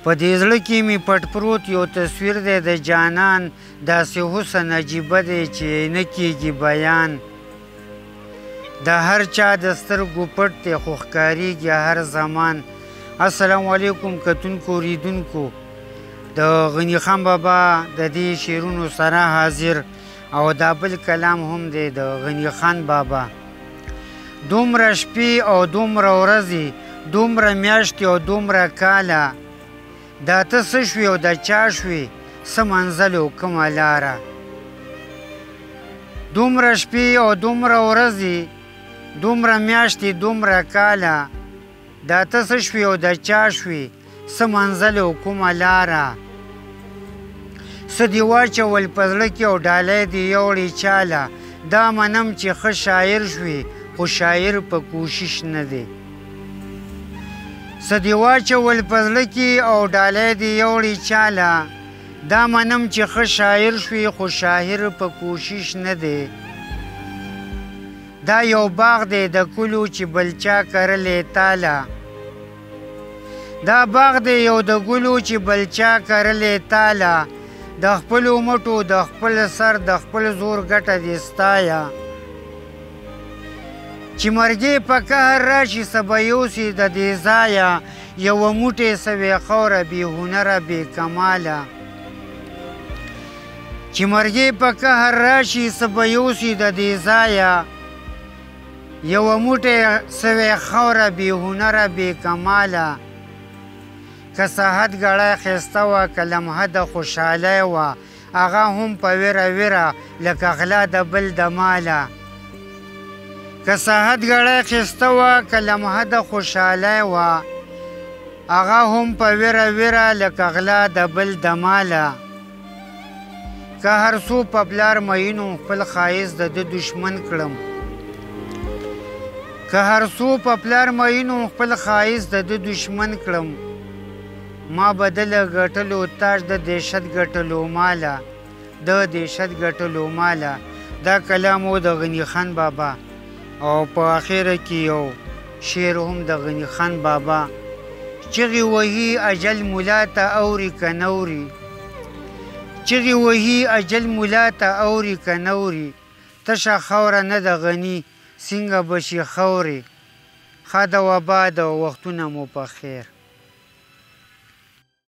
په دې زړه کې مې پټ پروت یو تصویر دی د جانان داسې حسن عجیبه دی چې نه کېږي بیان د هر چا د سترګو پټ دی خو ښکارېږي هر زمان. السلام علیکم کتونکو اوریدونکو، د غني خان بابا د دې شعرونو سره حاضر او دا بل کلام هم دی د غني خان بابا. دومره شپې او دومره ورځې، دومره میاشتې او دومره کاله، دا ته څه شوې او دا چا شوې، څه منزل او کومه لاره. دومره شپې او دومره ورځې، دومره میاشتې دومره کاله، دا ته څه شوې او دا چا شوې، څه منزل او کومه لاره. څه دې واچول په زړه کې او ډالی دې یوړې چاله، دا منم چې ښه شاعر شوې خو شاعر په کوشش نه دی. څه دې واچول په زړه کې او ډالی دې یوړې چاله، دا منم چې ښه شاعر شوې خو شاعر په کوشش نه دی. دا یو باغ دی د ګلو چې بل چا کرلی تاله، دا باغ دی یو د ګلو چې بل چا کرلی تاله، د خپلو مټو د خپل سر د خپل زور ګټه دې ستایه. چې مرګې په قهر راشي څه به یوسي د دې ځایه، یوه موټې سوې خوره بې هنره بې کماله. چې مرګې په قهر راشي څه به یوسي د دې ځایه، یوه موټې سوې خوره بې هنره بې کماله. که صحت ګړی ښایسته وه که لمحه د خوشحالۍ وه، هغه هم په ویره ویره لکه غلا د بل د ماله. که صحت ګړی ښایسته وه که لمحه د خوشحالۍ وه، هغه هم په ویره ویره لکه غلا د بل د ماله. که هر څو په پلار مینو خپل ښایست د ده دشمن کړم، که هر څو په پلار مینو خپل ښایست د ده دشمن کړم، ما بدله ګټلو تاج د دهشت ګټلو ماله، د دهشت ګټلو ماله. دا کلام و د غني خان بابا او په اخره کې یو شعر هم د غني خان بابا. چغې وهي اجل ملا ته اوري که نوري، چغې وهي اجل ملا ته اوري که نوري، تشه خوره نه د غني څنګه به شي خورې. ښه د وبا د وختونه مو په خیر.